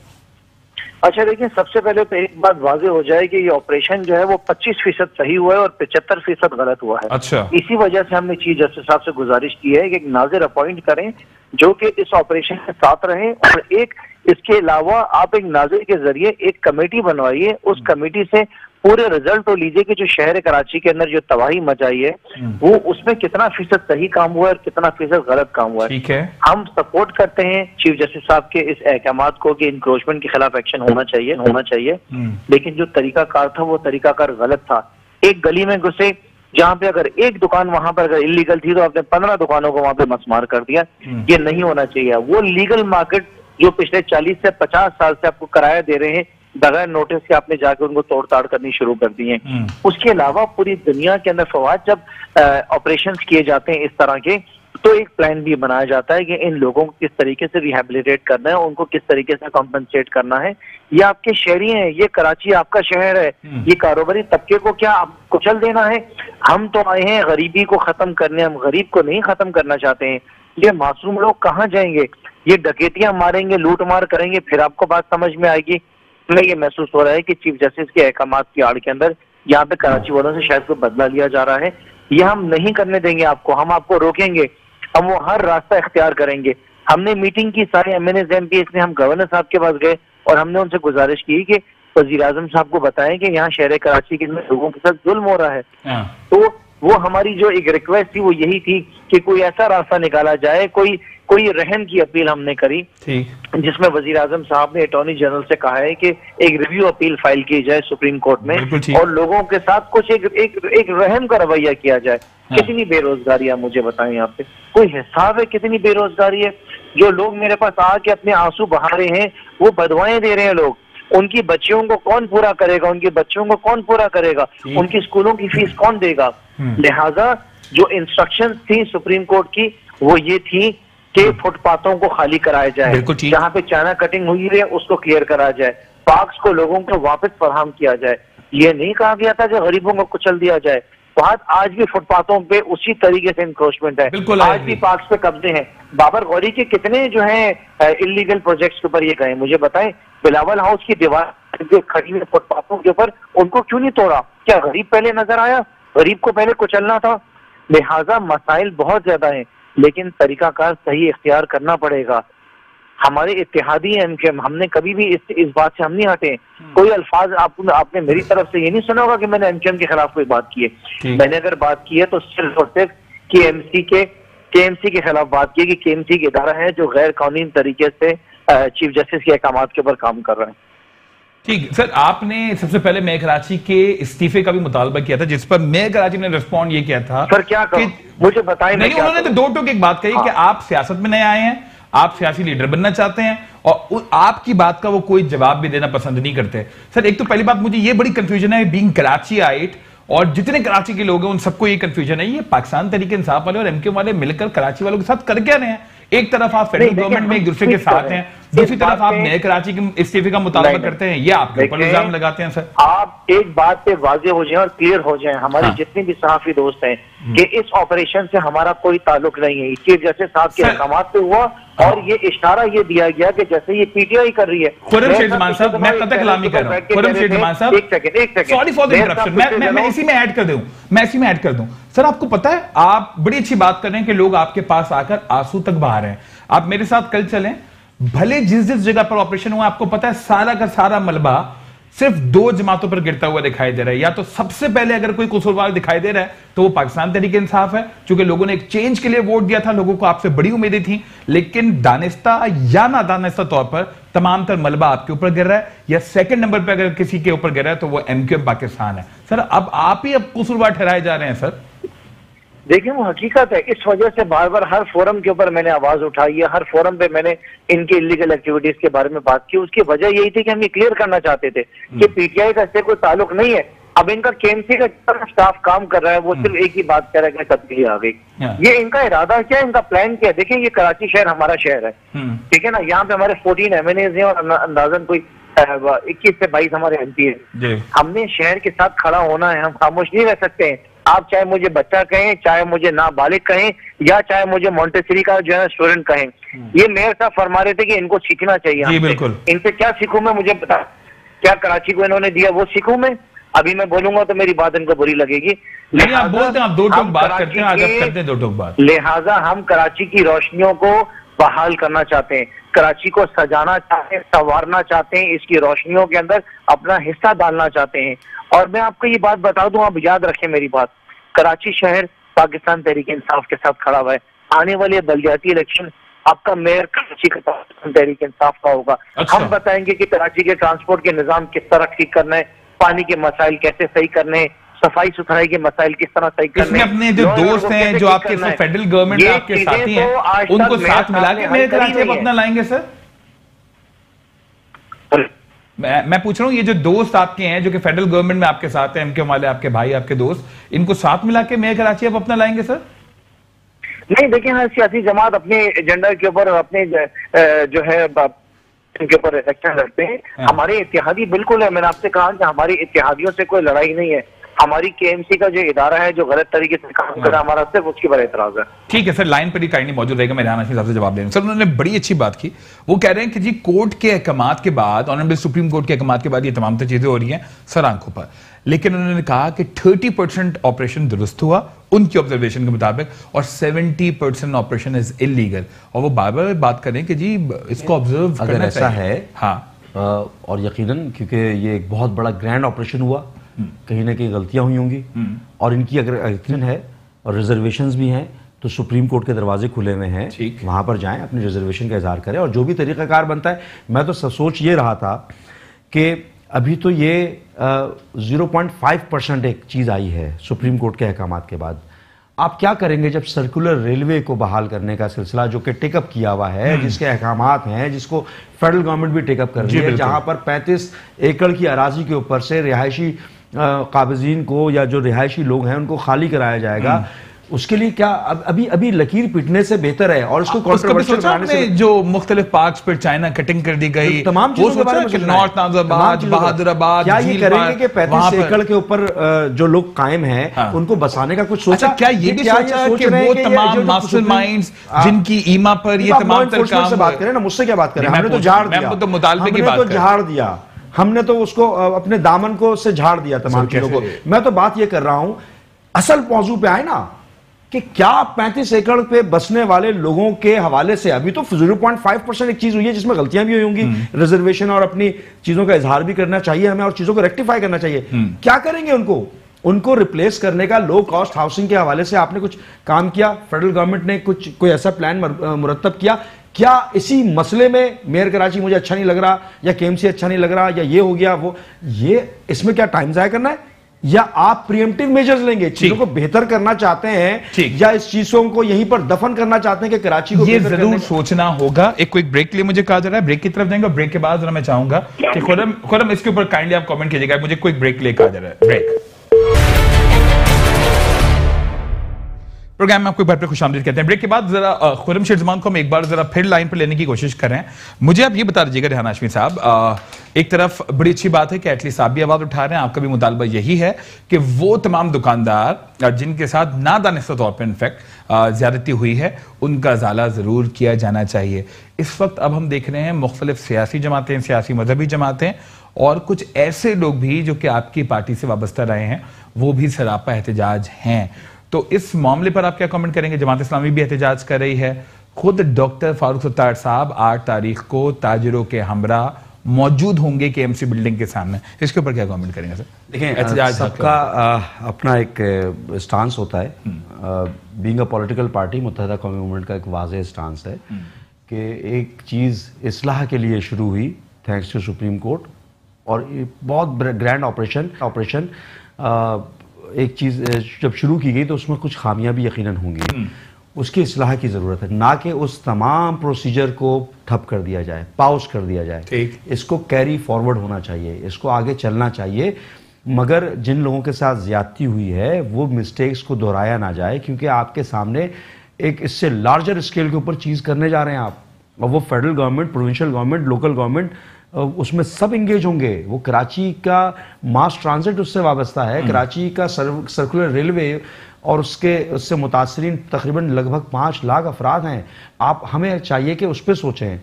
अच्छा देखिए, सबसे पहले तो एक बात वाज़ेह हो जाए कि ये ऑपरेशन जो है वो 25% सही हुआ है और 75% गलत हुआ है। अच्छा। इसी वजह से हमने चीफ जस्टिस साहब से गुजारिश की है कि एक नाजिर अपॉइंट करें जो कि इस ऑपरेशन के साथ रहें, और एक इसके अलावा आप एक नाजिर के जरिए एक कमेटी बनवाइए, उस कमेटी से पूरे रिजल्ट तो लीजिए कि जो शहर कराची के अंदर जो तबाही मचाई है वो उसमें कितना फीसद सही काम हुआ है और कितना फीसद गलत काम हुआ है। ठीक है, हम सपोर्ट करते हैं चीफ जस्टिस साहब के इस अहकामात को कि इंक्रोचमेंट के खिलाफ एक्शन होना चाहिए, लेकिन जो तरीकाकार था वो तरीकाकार गलत था। एक गली में घुसे जहाँ पे अगर एक दुकान वहां पर अगर इलीगल थी तो आपने 15 दुकानों को वहां पे मसमार कर दिया। ये नहीं होना चाहिए। वो लीगल मार्केट जो पिछले 40 से 50 साल से आपको किराया दे रहे हैं बगैर नोटिस के, आपने जाकर उनको तोड़ ताड़ करनी शुरू कर दी है। उसके अलावा पूरी दुनिया के अंदर फवाद जब ऑपरेशंस किए जाते हैं इस तरह के, तो एक प्लान भी बनाया जाता है कि इन लोगों को किस तरीके से रिहेबिलिटेट करना है, उनको किस तरीके से कॉम्पनसेट करना है। ये आपके शहरी हैं, ये कराची आपका शहर है, ये कारोबारी तबके को क्या आप कुचल देना है? हम तो आए हैं गरीबी को खत्म करने, हम गरीब को नहीं खत्म करना चाहते हैं। ये मासूम लोग कहाँ जाएंगे? ये डकैतियां मारेंगे, लूट मार करेंगे, फिर आपको बात समझ में आएगी। हमें ये महसूस हो रहा है कि चीफ जस्टिस के अहकामात की आड़ के अंदर यहाँ पे कराची वालों से शायद कोई बदला लिया जा रहा है। ये हम नहीं करने देंगे आपको, हम आपको रोकेंगे, हम वो हर रास्ता इख्तियार करेंगे। हमने मीटिंग की, सारे एमएनएस एमपीएस ने, हम गवर्नर साहब के पास गए और हमने उनसे गुजारिश की कि वजीर आजम साहब को बताएं कि यहाँ शहर कराची के लोगों के साथ जुल्म हो रहा है। तो वो हमारी जो एक रिक्वेस्ट थी वो यही थी कि कोई ऐसा रास्ता निकाला जाए, कोई रहम की अपील हमने करी जिसमें वजीर आजम साहब ने अटॉर्नी जनरल से कहा है कि एक रिव्यू अपील फाइल की जाए सुप्रीम कोर्ट में और लोगों के साथ कुछ एक रहम का रवैया किया जाए। कितनी बेरोजगारी है मुझे बताएं, यहाँ पे कोई हिसाब है कितनी बेरोजगारी है? जो लोग मेरे पास आके अपने आंसू बहा रहे हैं, वो बदवाएं दे रहे हैं लोग। उनकी बच्चियों को कौन पूरा करेगा? उनके बच्चों को कौन पूरा करेगा? उनकी स्कूलों की फीस कौन देगा? लिहाजा जो इंस्ट्रक्शन थी सुप्रीम कोर्ट की वो ये थी कि फुटपाथों को खाली कराया जाए, जहाँ पे चाइना कटिंग हुई है उसको क्लियर कराया जाए, पार्क्स को लोगों को वापस फराहम किया जाए। ये नहीं कहा गया था कि गरीबों को कुचल दिया जाए। आज भी फुटपाथों पे उसी तरीके से इंक्रोचमेंट है, आज भी पार्क्स पे कब्जे हैं। बाबर गौरी के कितने जो है इलीगल प्रोजेक्ट्स के ऊपर ये गए, मुझे बताएं। बिलावल हाउस की दीवार जो खड़ी है फुटपाथों के ऊपर, उनको क्यों नहीं तोड़ा? क्या गरीब पहले नजर आया? गरीब को पहले कुचलना था। लिहाजा मसाइल बहुत ज्यादा हैं, लेकिन तरीकाकार सही इख्तियार करना पड़ेगा। हमारे इत्तेहादी एमक्यूएम, हमने कभी भी इस बात से हम नहीं हटे। कोई अल्फाज आपने मेरी तरफ से ये नहीं सुना होगा कि मैंने एमक्यूएम के खिलाफ कोई बात की है। मैंने अगर बात की है तो सिर्फ और सिर्फ केएमसी के खिलाफ बात की है कि केएमसी एक इदारा है जो गैर कानूनी तरीके से चीफ जस्टिस के अहकामात के ऊपर काम कर रहा है। ठीक सर, आपने सबसे पहले मेयर कराची के इस्तीफे का भी मुतालबा किया था, जिस पर मेयर कराची ने रिस्पॉन्ड ये किया था। सर क्या करूं? मुझे बताएं। नहीं, उन्होंने तो दो टोक एक बात कही कि आप सियासत में नए आए हैं, आप सियासी लीडर बनना चाहते हैं और आपकी बात का वो कोई जवाब भी देना पसंद नहीं करते। सर, एक तो पहली बात मुझे ये बड़ी कंफ्यूजन है, बीइंग कराची आइट और जितने कराची के लोग हैं उन सबको ये कंफ्यूजन है, ये पाकिस्तान तहरीक इंसाफ वाले और एमक्यूएम वाले मिलकर कराची वालों के साथ कर क्या रहे हैं? एक तरफ आप फेडरल गवर्नमेंट में एक दूसरे के साथ हैं, दूसरी तरफ आप नए कराची के इस्तीफे का मुतालबा करते हैं, ये आपके ऊपर इल्जाम लगाते हैं। सर, आप एक बात पे वाजे हो जाएं और क्लियर हो जाएं, हमारे जितने भी सहाफी दोस्त हैं, कि इस ऑपरेशन से हमारा कोई ताल्लुक नहीं है। चीफ जस्टिस साहब के अहकामात पे हुआ और ये इशारा ये दिया गया कि जैसे ये पीटीआई कर रही है। खुर्रम शेर जमान साहब, मैं कतई कलामी कर रहा हूं। खुर्रम शेर जमान साहब, एक second, sorry for the interruption, मैं इसी में ऐड कर दूं। सर, आपको पता है, आप बड़ी अच्छी बात कर रहे हैं कि लोग आपके पास आकर आंसू तक बहा रहे हैं। आप मेरे साथ कल चलें, भले जिस जगह पर ऑपरेशन हुआ आपको पता है सारा का सारा मलबा सिर्फ 2 जमातों पर गिरता हुआ दिखाई दे रहा है। या तो सबसे पहले अगर कोई कसूरवार दिखाई दे रहा है तो वो पाकिस्तान तहरीक इंसाफ है, क्योंकि लोगों ने एक चेंज के लिए वोट दिया था, लोगों को आपसे बड़ी उम्मीदें थी, लेकिन दानिस्ता या नादानिस्ता तौर पर तमाम तर मलबा आपके ऊपर गिर रहा है। या सेकंड नंबर पर अगर किसी के ऊपर गिर रहा है तो वो एमक्यूएम पाकिस्तान है। सर अब आप ही अब कसूरवार ठहराए जा रहे हैं सर। देखिए वो हकीकत है, इस वजह से बार बार हर फोरम के ऊपर मैंने आवाज उठाई है, हर फोरम पे मैंने इनकी इलीगल एक्टिविटीज के बारे में बात की। उसकी वजह यही थी कि हम ये क्लियर करना चाहते थे कि पीटीआई का इससे कोई ताल्लुक नहीं है। अब इनका केएमसी का स्टाफ काम कर रहा है, वो सिर्फ एक ही बात कह रहा है कि तब्दीली आ गई। ये इनका इरादा क्या है, इनका प्लान क्या है? देखिए ये कराची शहर हमारा शहर है, ठीक है ना, यहाँ पे हमारे 14 MNAs हैं और अंदाजन कोई 21 से 22 हमारे MP है। हमने शहर के साथ खड़ा होना है, हम खामोश नहीं रह सकते हैं। आप चाहे मुझे बच्चा कहें, चाहे मुझे नाबालिग कहें, या चाहे मुझे मोंटेसरी का जो है स्टूडेंट कहें, ये मेयर साहब फरमा रहे थे कि इनको सीखना चाहिए। बिल्कुल। इनसे क्या सीखूं मैं, मुझे बता। क्या कराची को इन्होंने दिया वो सीखूं मैं? अभी मैं बोलूंगा तो मेरी बात इनको बुरी लगेगी। आप बोलते हैं, आप दो टोक बात करते हैं, आगे करते हैं दो टोक बात। लिहाजा हम कराची की रोशनियों को बहाल करना चाहते हैं, कराची को सजाना चाहते हैं, संवारना चाहते हैं, इसकी रोशनियों के अंदर अपना हिस्सा डालना चाहते हैं। और मैं आपको ये बात बता दूं, आप याद रखें मेरी बात, कराची शहर पाकिस्तान तहरीक इंसाफ के साथ खड़ा हुआ है। आने वाले बलदियाती इलेक्शन आपका मेयर कराची का पाकिस्तान तहरीक इंसाफ का होगा। हम बताएंगे कि कराची के ट्रांसपोर्ट के निजाम किस तरह ठीक करना है, पानी के मसाइल कैसे सही करने हैं, सफाई सुथराई के मसाइल किस तरह सही करने हैं। अपने जो दोस्त हैं, जो आपके फेडरल गवर्नमेंट में आपके साथी हैं, उनको साथ मिला के मेयर कराची अपना लाएंगे सर? मैं पूछ रहा हूं, ये जो दोस्त आपके हैं जो कि फेडरल गवर्नमेंट में आपके साथ हैं, एमक्यूएम वाले आपके भाई आपके दोस्त, इनको साथ मिला के मेयर कराची आप अपना लाएंगे सर? नहीं, देखिए हर सियासी जमात अपने एजेंडा के ऊपर अपने जो है इनके ऊपर इलेक्शन लड़ते हैं। हमारे इत्तेहादी बिल्कुल है, मैंने आपसे कहा कि हमारी इत्तेहादियों से कोई लड़ाई नहीं है। हमारी केएमसी का जो इदारा है जो गलत तरीके से काम कर रहा है, हमारा सिर्फ उसके पर एतराज है। ठीक है सर, लाइन पर ही काइंडली मौजूद रहेगा, मैं रेहान हाशमी साहब से जवाब देंगे। सर उन्होंने बड़ी अच्छी बात की, वो कह रहे हैं कि जी कोर्ट के अहकामात के बाद, ऑनरेबल सुप्रीम कोर्ट के अहकामात के बाद ये तमाम चीजें हो रही हैं सर आंखों पर, लेकिन उन्होंने कहा कि 30% ऑपरेशन दुरुस्त हुआ उनकी ऑब्जर्वेशन के मुताबिक और 70% ऑपरेशन इज इलीगल। और वो बार बार बात करें कि जी इसको ऑब्जर्व अगर ऐसा है, हाँ, और यकीनन क्योंकि ये एक बहुत बड़ा ग्रैंड ऑपरेशन हुआ, कहीं ना कहीं गलतियां हुई होंगी, और इनकी अगर यकीनन है और रिजर्वेशंस भी हैं तो सुप्रीम कोर्ट के दरवाजे खुले हुए हैं, वहां पर जाएं, अपनी रिजर्वेशन का इजहार करें और जो भी तरीकाकार बनता है। मैं तो सोच ये रहा था कि अभी तो ये 0.5% एक चीज आई है सुप्रीम कोर्ट के अहकामात के बाद। आप क्या करेंगे जब सर्कुलर रेलवे को बहाल करने का सिलसिला जो कि टेकअप किया हुआ है, जिसके अहकामात हैं, जिसको फेडरल गवर्नमेंट भी टेकअप कर रही है, जहां पर 35 एकड़ की अराजी के ऊपर से रिहायशी काबिजीन को या जो रिहायशी लोग हैं उनको खाली कराया जाएगा, उसके लिए क्या अभी लकीर पिटने से बेहतर है। और इसको कंट्रोवर्शियल बनाने से जो मुख्तलिफ पार्क्स पर चाइना कटिंग कर दी गई, तमाम चीजों के बारे में नॉर्थ नाज़िराबाद, बहादुराबाद, क्या ये करेंगे कि 35 एकड़ के ऊपर जो लोग कायम हैं उनको बसाने का कुछ सोचा? क्या ये भी सोचा कि वो तमाम मास्टरमाइंड्स जिनकी ईमा पर ये तमाम काम से बात करें ना, मुझसे क्या बात करें? हमने तो झाड़ दिया, तो मुतालबे की बात झाड़ दिया, हमने तो उसको अपने दामन को से झाड़ दिया तमाम चीजों को। मैं तो बात ये कर रहा हूं, असल मौजू पे आए ना कि क्या 35 एकड़ पे बसने वाले लोगों के हवाले से अभी तो 0.5% एक चीज हुई है जिसमें गलतियां भी हुई होंगी, रिजर्वेशन और अपनी चीजों का इजहार भी करना चाहिए हमें और चीजों को रेक्टिफाई करना चाहिए। क्या करेंगे उनको रिप्लेस करने का? लो कॉस्ट हाउसिंग के हवाले से आपने कुछ काम किया? फेडरल गवर्नमेंट ने कोई ऐसा प्लान मुरतब किया? क्या इसी मसले में मेयर कराची मुझे अच्छा नहीं लग रहा या केएमसी अच्छा नहीं लग रहा या ये हो गया वो, ये इसमें क्या टाइम जाया करना है या आप प्रिएम्प्टिव मेजर्स लेंगे? चीजों को बेहतर करना चाहते हैं या इस चीजों को यहीं पर दफन करना चाहते हैं कि कराची को? ये जरूर सोचना होगा। एक क्विक ब्रेक के लिए मुझे कहा जा रहा है, ब्रेक की तरफ जाएंगे और ब्रेक के बाद मैं चाहूंगा कि खुरम इसके ऊपर काइंडली आप कमेंट कीजिएगा। मुझे क्विक ब्रेक के लिए कहा जा रहा है, ब्रेक। प्रोग्राम में आपको एक बार फिर खुशामदीद कहते हैं। ब्रेक के बाद जरा खुरम शेरजमान को हम एक बार जरा फिर लाइन पर लेने की कोशिश करें। मुझे आप ये बता दीजिएगा रेहान हाशमी साहब, एक तरफ बड़ी अच्छी बात है कि एटलीस्ट आप भी आवाज उठा रहे हैं, आपका भी मुतालबा यही है कि वो तमाम दुकानदार जिनके साथ नादानिस्ता तौर पर इनफैक्ट ज्यादती हुई है उनका इजाला जरूर किया जाना चाहिए। इस वक्त अब हम देख रहे हैं मुख्तलिफ सियासी जमातें, सियासी मजहबी जमातें और कुछ ऐसे लोग भी जो कि आपकी पार्टी से वाबस्ता रहे हैं वो भी सरापा एहतजाज हैं। तो इस मामले पर आप क्या कमेंट करेंगे? जमात इस्लामी भी एहतजाज कर रही है, खुद डॉक्टर फारूक सत्तार साहब 8 तारीख को ताजिरों के हमरा मौजूद होंगे केएमसी बिल्डिंग के सामने। इसके ऊपर क्या कमेंट करेंगे सर? देखिए, सबका अपना एक स्टांस होता है। बीइंग अ पॉलिटिकल पार्टी, मुत्तहिदा कौमी मूवमेंट का एक वाज़ेह स्टांस है कि एक चीज़ इस्लाह के लिए शुरू हुई थैंक्स टू सुप्रीम कोर्ट, और बहुत ग्रैंड ऑपरेशन एक चीज़ जब शुरू की गई तो उसमें कुछ खामियां भी यकीनन होंगी, उसकी इस्लाह की ज़रूरत है, ना कि उस तमाम प्रोसीजर को ठप कर दिया जाए, पाउज कर दिया जाए। इसको कैरी फॉरवर्ड होना चाहिए, इसको आगे चलना चाहिए, मगर जिन लोगों के साथ ज्यादती हुई है वो मिस्टेक्स को दोहराया ना जाए, क्योंकि आपके सामने एक इससे लार्जर स्केल के ऊपर चीज़ करने जा रहे हैं आप, और वो federal government, provincial government, local government, उसमें सब इंगेज होंगे। वो कराची का मास ट्रांजिट उससे वाबस्ता है, कराची का सर्कुलर रेलवे और उससे मुतासरीन तकरीबन लगभग 5 लाख अफराद हैं। आप हमें चाहिए कि उस पर सोचें,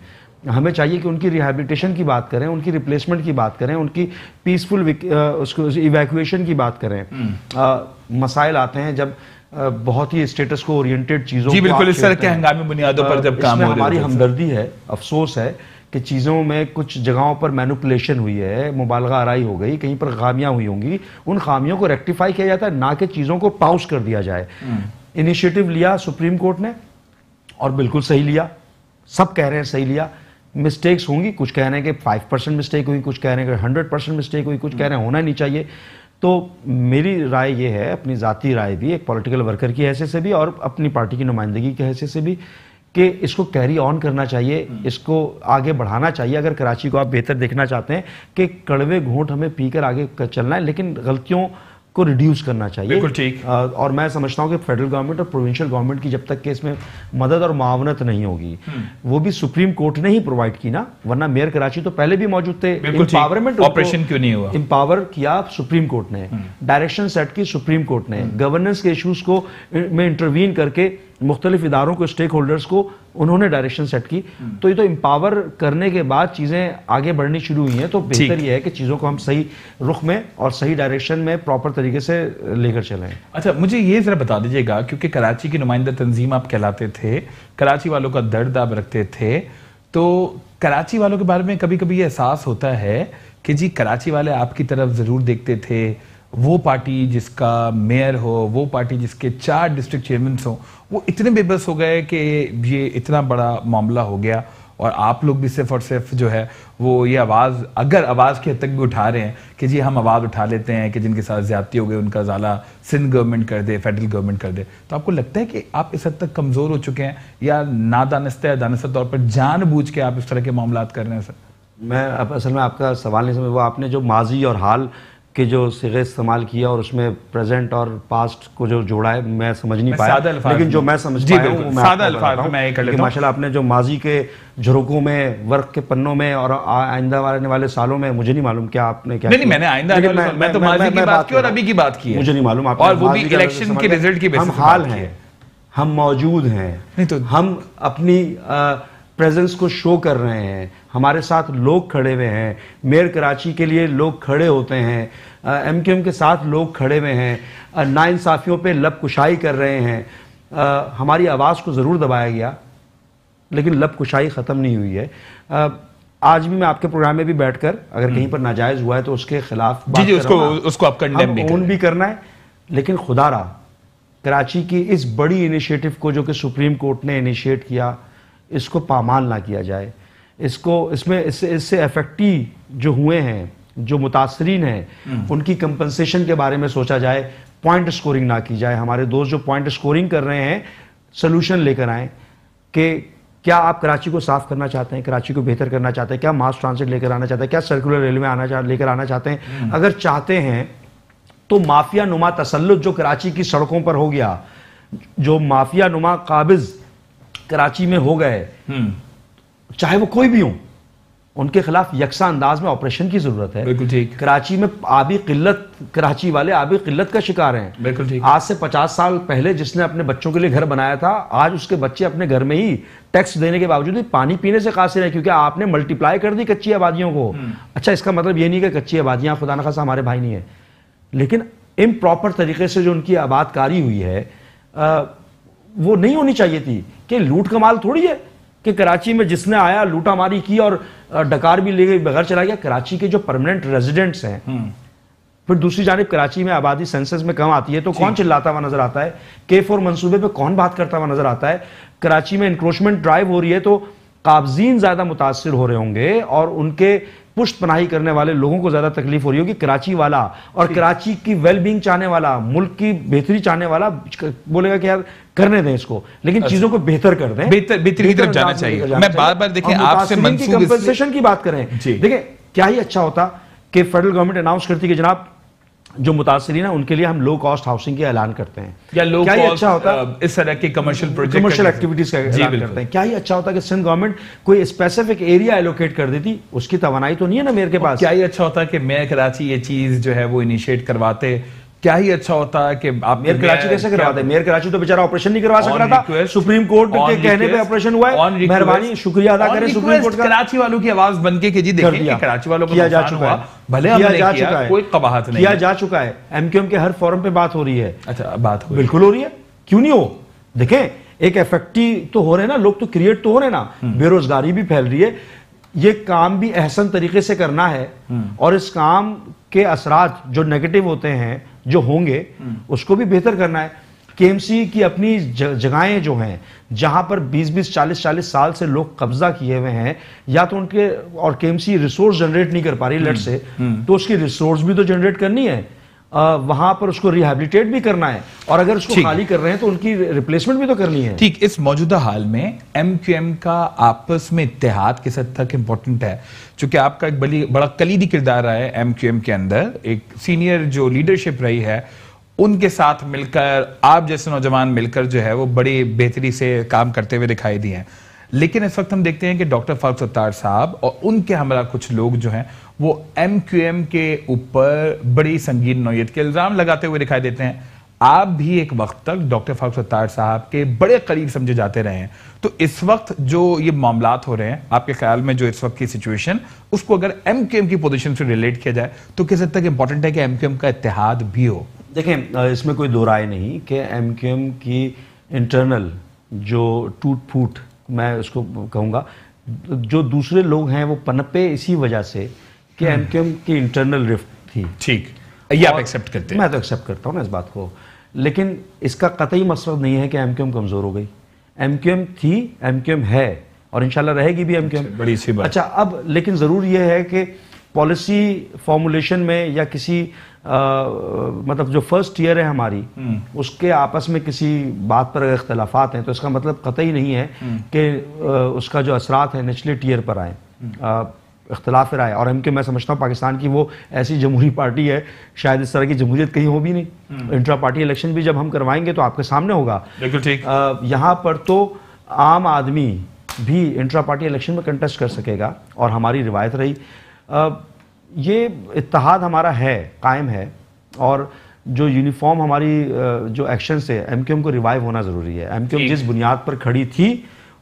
हमें चाहिए कि उनकी रिहैबिलिटेशन की बात करें, उनकी रिप्लेसमेंट की बात करें, उनकी पीसफुल उसको इवैक्यूएशन की बात करें। मसाइल आते हैं जब बहुत ही स्टेटस को ओरिएंटेड चीज़ों जी बिल्कुल, इस तरह के हंगामी बुनियादों पर जब काम हो रहा है, हमारी हमदर्दी है, अफसोस है कि चीज़ों में कुछ जगहों पर मैनिपुलेशन हुई है, मुबालगा आराई हो गई, कहीं पर खामियां हुई होंगी, उन खामियों को रेक्टिफाई किया जाता है, ना कि चीज़ों को पाउस कर दिया जाए। इनिशिएटिव लिया सुप्रीम कोर्ट ने और बिल्कुल सही लिया, सब कह रहे हैं सही लिया। मिस्टेक्स होंगी, कुछ कह रहे हैं कि 5% मिस्टेक हुई, कुछ कह रहे हैं कि 100% मिस्टेक हुई, कुछ कह रहे हैं होना नहीं चाहिए। तो मेरी राय ये है, अपनी ज़ाती राय भी, एक पॉलिटिकल वर्कर की हैसियत से भी और अपनी पार्टी की नुमाइंदगी की हैसियत से भी, कि इसको कैरी ऑन करना चाहिए, इसको आगे बढ़ाना चाहिए। अगर कराची को आप बेहतर देखना चाहते हैं कि कड़वे घूंट हमें पीकर आगे चलना है, लेकिन गलतियों को रिड्यूस करना चाहिए। बिल्कुल ठीक। और मैं समझता हूं कि फेडरल गवर्नमेंट और प्रोविंशियल गवर्नमेंट की जब तक कि इसमें मदद और मुआवनत नहीं होगी, वो भी सुप्रीम कोर्ट ने ही प्रोवाइड की ना, वरना मेयर कराची तो पहले भी मौजूद थे। एम्पावरमेंट ऑपरेशन क्यों नहीं हुआ? एम्पावर किया सुप्रीम कोर्ट ने, डायरेक्शन सेट की सुप्रीम कोर्ट ने, गवर्नेंस के इश्यूज को में इंटरवीन करके मुख्तलिफ इदारों को, स्टेक होल्डर्स को उन्होंने डायरेक्शन सेट की। तो ये तो एम्पावर करने के बाद चीज़ें आगे बढ़नी शुरू हुई हैं, तो बेहतर ये है कि चीज़ों को हम सही रुख में और सही डायरेक्शन में प्रॉपर तरीके से लेकर चलें। अच्छा, मुझे ये ज़रा बता दीजिएगा, क्योंकि कराची की नुमाइंदा तंजीम आप कहलाते थे, कराची वालों का दर्द आप रखते थे, तो कराची वालों के बारे में कभी कभी ये एहसास होता है कि जी कराची वाले आपकी तरफ ज़रूर देखते थे, वो पार्टी जिसका मेयर हो, वो पार्टी जिसके 4 डिस्ट्रिक्ट चेयरमैन हो, वो इतने बेबस हो गए कि ये इतना बड़ा मामला हो गया, और आप लोग भी सिर्फ और सिर्फ जो है वो ये आवाज़, अगर आवाज़ की हद तक भी उठा रहे हैं कि जी हम आवाज़ उठा लेते हैं कि जिनके साथ ज्यादती हो गई उनका ज़ाला सिंध गवर्नमेंट कर दे, फेडरल गवर्नमेंट कर दे। तो आपको लगता है कि आप इस हद तक कमज़ोर हो चुके हैं, या नादानिस्ता या दानिस्ता तौर पर जानबूझ के आप इस तरह के मामला कर रहे हैं? सर, मैं अब असल में आपका सवाल नहीं समझ, वो आपने जो माजी और हाल के जो सिगे इस्तेमाल किया और उसमें प्रेजेंट और पास्ट को जो जोड़ा है, मैं समझ नहीं पाया, लेकिन जो मैं समझ पाया हूं, सादा अल्फाज में मैं कर लेता हूं। माशाल्लाह आपने जो माजी के झरोकों में, वर्क के पन्नों में और आइंदा आने वाले सालों में, मुझे नहीं मालूम क्या आपने क्या नहीं, मैंने आइंदा मैं तो माजी की बात की और अभी की बात की है, मुझे नहीं मालूम। और वो भी इलेक्शन के रिजल्ट की बेसिस पे। हम हाल हैं, हम मौजूद हैं, नहीं तो हम अपनी प्रेजेंस को शो कर रहे हैं, हमारे साथ लोग खड़े हुए हैं, मेयर कराची के लिए लोग खड़े होते हैं, एमक्यूएम के साथ लोग खड़े हुए हैं, नाइंसाफियों पे लब कुशाई कर रहे हैं। हमारी आवाज़ को ज़रूर दबाया गया, लेकिन लब कुशाई ख़त्म नहीं हुई है। आज भी मैं आपके प्रोग्राम में भी बैठकर अगर कहीं पर नाजायज़ हुआ है तो उसके खिलाफ बात उसको आप कंडेम भी करना है, लेकिन खुदारा कराची की इस बड़ी इनिशिएटिव को जो कि सुप्रीम कोर्ट ने इनिशिएट किया, इसको पामाल ना किया जाए। इससे अफेक्टी जो हुए हैं, जो मुतासरीन हैं, उनकी कंपनसेशन के बारे में सोचा जाए, पॉइंट स्कोरिंग ना की जाए। हमारे दोस्त जो पॉइंट स्कोरिंग कर रहे हैं, सोल्यूशन लेकर आए कि क्या आप कराची को साफ करना चाहते हैं, कराची को बेहतर करना चाहते हैं, क्या मास ट्रांसिट लेकर आना चाहते हैं, क्या सर्कुलर रेलवे लेकर आना चाहते हैं। अगर चाहते हैं तो माफिया नुमा तसल्लुत जो कराची की सड़कों पर हो गया, जो माफिया नुमा काबिज कराची में हो गए, चाहे वो कोई भी हो, उनके खिलाफ यकसा अंदाज में ऑपरेशन की जरूरत है। बिल्कुल ठीक। कराची में आबी किल्लत, कराची वाले आबी किल्लत का शिकार हैं। बिल्कुल ठीक। आज से 50 साल पहले जिसने अपने बच्चों के लिए घर बनाया था, आज उसके बच्चे अपने घर में ही टैक्स देने के बावजूद भी पानी पीने से कासिर है, क्योंकि आपने मल्टीप्लाई कर दी कच्ची आबादियों को। अच्छा, इसका मतलब ये नहीं कि कच्ची आबादियां खुदा न खासा हमारे भाई नहीं है, लेकिन इम्प्रॉपर तरीके से जो उनकी आबादकारी हुई है, वो नहीं होनी चाहिए थी कि लूट कमाल थोड़ी है कि कराची में जिसने आया लूटा मारी की और डकार भी ले गई बगैर चला गया। कराची के जो परमानेंट रेजिडेंट्स हैं, फिर दूसरी जानिब कराची में आबादी सेंसस में कम आती है तो कौन चिल्लाता हुआ नजर आता है, K4 मंसूबे पे कौन बात करता हुआ नजर आता है। कराची में इंक्रोचमेंट ड्राइव हो रही है तो काबजीन ज्यादा मुतासिर हो रहे होंगे और उनके पुष्ट पनाही करने वाले लोगों को ज्यादा तकलीफ हो रही होगी। कराची वाला और कराची की वेलबींग चाहने वाला, मुल्क की बेहतरी चाहने वाला बोलेगा कि यार करने दें इसको, लेकिन चीजों को बेहतर कर दें, बेहतरी की तरफ जाना चाहिए। मैं बार-बार देखिए आपसे कंपनसेशन की बात करें, देखिए क्या ही अच्छा होता कि फेडरल गवर्नमेंट अनाउंस करती कि जनाब जो मुतासिरीन है उनके लिए हम लो कॉस्ट हाउसिंग का ऐलान करते हैं, या लो क्या कॉस्ट अच्छा होता इस तरह के कमर्शियल एक्टिविटीज का ऐलान करते हैं। क्या ही अच्छा होता कि सिंध गवर्नमेंट कोई स्पेसिफिक एरिया एलोकेट कर देती। उसकी तवानाई तो नहीं है ना मेयर के पास। क्या ही अच्छा होता कि मेयर कराची ये चीज जो है वो इनिशिएट करवाते। क्या ही अच्छा होता है कि आप मेयर कराची कैसे करवाते? मेयर कराची तो बेचारा ऑपरेशन नहीं करवा सक रहा था, सुप्रीम कोर्ट के कहने पे ऑपरेशन हुआ है। मेहरबानी शुक्रिया अदा करें सुप्रीम कोर्ट का। कराची वालों की आवाज बनके कि जी देखिए कि कराची वालों को किया जा चुका है, भले हमने किया, कोई कबाहत नहीं किया जा चुका है। एमक्यूएम के हर फोरम पे बात हो रही है। अच्छा, बात हो बिल्कुल हो रही है, क्यों नहीं हो? देखें एक इफेक्टिव तो हो रहे हैं ना, लोग तो क्रिएट तो हो रहे हैं ना, बेरोजगारी भी फैल रही है। ये काम भी एहसन तरीके से करना है और इस काम के असरात जो नेगेटिव होते हैं जो होंगे उसको भी बेहतर करना है। केएमसी की अपनी जगहें जो हैं जहां पर 20-20, 40-40 साल से लोग कब्जा किए हुए हैं, या तो उनके और केएमसी रिसोर्स जनरेट नहीं कर पा रही लेट से, तो उसकी रिसोर्स भी तो जनरेट करनी है, वहां पर उसको रिहैबिलिटेट भी करना है, और अगर उसको खाली कर रहे हैं तो उनकी रिप्लेसमेंट भी तो करनी है। ठीक, इस मौजूदा हाल में एमक्यूएम का आपस में इत्तेहाद किस हद तक इंपॉर्टेंट है? चूंकि आपका एक बड़ा कलीदी किरदार रहा है एमक्यूएम के अंदर, एक सीनियर जो लीडरशिप रही है उनके साथ मिलकर आप जैसे नौजवान मिलकर जो है वो बड़ी बेहतरी से काम करते हुए दिखाई दिए हैं। लेकिन इस वक्त हम देखते हैं कि डॉक्टर फारूक सत्तार साहब और उनके हमरा कुछ लोग जो हैं वो एमक्यूएम के ऊपर बड़ी संगीन नौयत के इल्जाम लगाते हुए दिखाई देते हैं। आप भी एक वक्त तक डॉक्टर फारूक सत्तार साहब के बड़े करीब समझे जाते रहे हैं, तो इस वक्त जो ये मामलात हो रहे हैं आपके ख्याल में, जो इस वक्त की सिचुएशन, उसको अगर एमक्यूएम की पोजीशन से रिलेट किया जाए तो किस हद तक इंपॉर्टेंट है कि एमक्यूएम का इत्तेहाद भी हो? देखें, इसमें कोई दो राय नहीं कि एमक्यूएम की इंटरनल जो टूट फूट, मैं उसको कहूँगा, जो दूसरे लोग हैं वो पनपे इसी वजह से कि एमक्यूएम की इंटरनल रिफ्ट थी। ठीक, ये आप एक्सेप्ट करते हैं? मैं तो एक्सेप्ट करता हूँ ना इस बात को, लेकिन इसका कतई मकसद नहीं है कि एमक्यूएम कमजोर हो गई। एमक्यूएम थी, एमक्यूएम है और इंशाल्लाह रहेगी भी एमक्यूएम। बड़ी सी बात। अच्छा, अब लेकिन जरूर यह है कि पॉलिसी फॉर्मुलेशन में या किसी मतलब जो फर्स्ट ईयर है हमारी, उसके आपस में किसी बात पर इख्तलाफात हैं तो इसका मतलब कतई नहीं है कि उसका जो असरात है निचले टीयर पर आए, इख्तलाफ आए। और मैं समझता हूँ पाकिस्तान की वो ऐसी जमहूरी पार्टी है, शायद इस तरह की जमहूरियत कहीं हो भी नहीं। इंट्रा पार्टी इलेक्शन भी जब हम करवाएंगे तो आपके सामने होगा। बिल्कुल ठीक। यहाँ पर तो आम आदमी भी इंट्रा पार्टी इलेक्शन में कंटेस्ट कर सकेगा और हमारी रिवायत रही। ये इत्तेहाद हमारा है, कायम है, और जो यूनिफॉर्म हमारी जो एक्शन से एमक्यूएम को रिवाइव होना ज़रूरी है। एमक्यूएम जिस बुनियाद पर खड़ी थी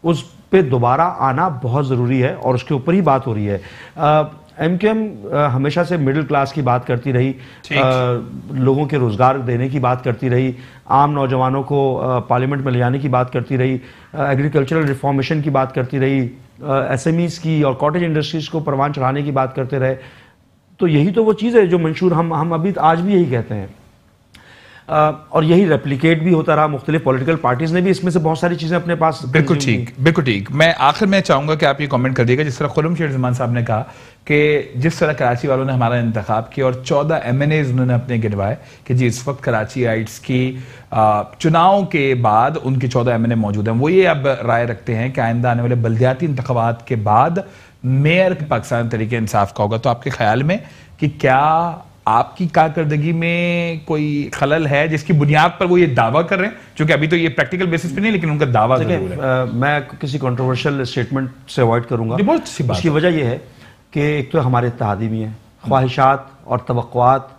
उस पे दोबारा आना बहुत ज़रूरी है और उसके ऊपर ही बात हो रही है। एमक्यूएम हमेशा से मिडिल क्लास की बात करती रही, लोगों के रोज़गार देने की बात करती रही, आम नौजवानों को पार्लियामेंट में ले जाने की बात करती रही, एग्रीकल्चरल रिफॉर्मेशन की बात करती रही, एसएमईज़ की और कॉटेज इंडस्ट्रीज़ को परवान चढ़ाने की बात करते रहे। तो यही तो वो चीज़ है जो मंशूर हम अभी आज भी यही कहते हैं, और यही रेप्लिकेट भी होता रहा। मुख्तलिफ पॉलिटिकल पार्टीज ने भी इसमें से बहुत सारी चीजें अपने पास। बिल्कुल ठीक, बिल्कुल ठीक। मैं आखिर में चाहूंगा कि आप ये कमेंट कर दिएगा, जिस तरह खुर्रम शेर ज़मान साहब ने कहा कि जिस तरह कराची वालों ने हमारा इंतखाब किया और 14 MNAs उन्होंने अपने गिनवाए कि जी इस वक्त कराची आइट्स की चुनाव के बाद उनके 14 MNA मौजूद हैं, वो ये अब राय रखते हैं कि आइंदा आने वाले बल्दियाती इंतखाबात के बाद मेयर पाकिस्तान तरीके इंसाफ का होगा। तो आपके ख्याल में कि क्या आपकी कारकर्दगी में कोई खलल है जिसकी बुनियाद पर वो ये दावा कर रहे हैं, क्योंकि अभी तो ये प्रैक्टिकल बेसिस पे नहीं लेकिन उनका दावा जरूर है। मैं किसी कंट्रोवर्शियल स्टेटमेट से अवॉइड करूंगा। बहुत सी बात। उसकी वजह यह है कि एक तो हमारे इत्तेहादी भी हैं, ख्वाहिशात और तवक्कुआत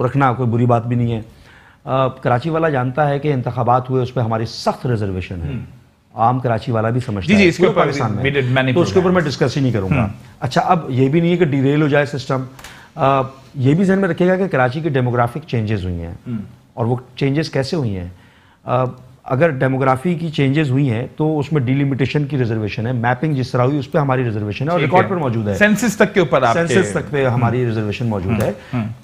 रखना कोई बुरी बात भी नहीं है। कराची वाला जानता है कि इंतखाबात हुए उस पर हमारी सख्त रिजर्वेशन है, आम कराची वाला भी समझता है। इसके पाकिस्तान में तो उसके ऊपर मैं डिस्कस ही नहीं करूंगा। अच्छा, अब ये भी नहीं है कि डिरेल हो जाए सिस्टम। ये भी ध्यान में रखिएगा कि कराची की डेमोग्राफिक चेंजेस हुई हैं और वो चेंजेस कैसे हुई हैं। अगर डेमोग्राफी की चेंजेस हुई हैं तो उसमें डिलिमिटेशन की रिजर्वेशन है, मैपिंग जिस तरह हुई उस पर हमारी रिजर्वेशन है और रिकॉर्ड पर मौजूद है। सेंसस तक के ऊपर सेंसस तक पे हमारी रिजर्वेशन मौजूद है।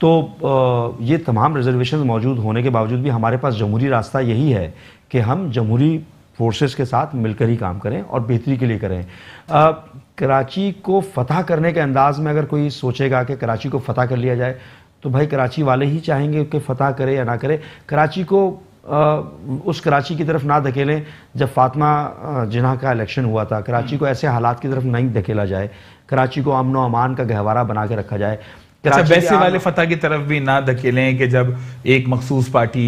तो ये तमाम रिजर्वेशन मौजूद होने के बावजूद भी हमारे पास जमहूरी रास्ता यही है कि हम जमहूरी फोर्सेस के साथ मिलकर ही काम करें और बेहतरी के लिए करें। कराची को फतह करने के अंदाज में अगर कोई सोचेगा कि कराची को फतह कर लिया जाए तो भाई कराची वाले ही चाहेंगे कि फतह करे या ना करे। कराची को उस कराची की तरफ ना धकेलें जब फातिमा जिन्ना का इलेक्शन हुआ था। कराची को ऐसे हालात की तरफ नहीं धकेला जाए, कराची को अमन व अमान का गहवारा बना के रखा जाए। अच्छा, वैसे वाले फतह की तरफ भी ना धकेलें कि जब एक मखसूस पार्टी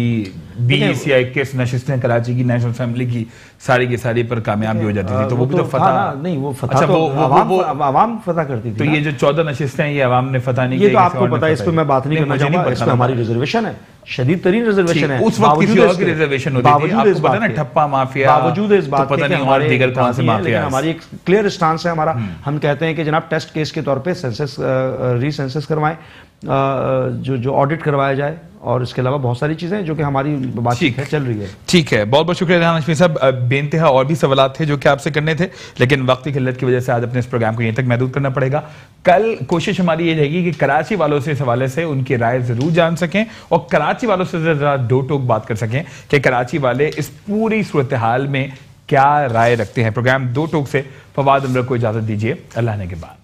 20 या 21 नशिस्तें कराची की नेशनल असेंबली की सारी पर कामयाब भी हो जाती थी, तो वो भी तो फतह नहीं, वो फतह अच्छा, तो आवाम फतह करती थी। तो ये जो 14 नशिस्तें हैं ये आवाम ने फतह नहीं की। ये तो आपको पता है, इस पर मैं बात नहीं करना चाहूंगा। इस पर हमारी रिजर्वेशन है, शदीद तरीन रिजर्वेशन है। उस वक्त किसी और की रिजर्वेशन होती थी, आपको पता है ना, ठप्पा माफिया, बावजूद इस बात पता नहीं और दीगर कौन से माफिया। हमारी एक क्लियर स्टांस है हमारा। हम कहते हैं कि जनाब टेस्ट केस के तौर पे सेंसस रीसेंसस करवाएं, जो ऑडिट करवाया जाए, और इसके अलावा बहुत सारी चीजें जो कि हमारी बातचीत है चल रही है। ठीक है, बहुत बहुत शुक्रिया रेहान हाशमी साहब। बेइंतहा और भी सवाल थे जो कि आपसे करने थे, लेकिन वक्त की किल्लत की वजह से आज अपने इस प्रोग्राम को यहीं तक महदूद करना पड़ेगा। कल कोशिश हमारी ये रहेगी कि कराची वालों से इस हवाले से उनकी राय जरूर जान सकें और कराची वालों से जरा दो टोक बात कर सकें कि कराची वाले इस पूरी सूरत हाल में क्या राय रखते हैं। प्रोग्राम दो टोक से फवाद उमर को इजाजत दीजिए, अल्लाह ने के बाद।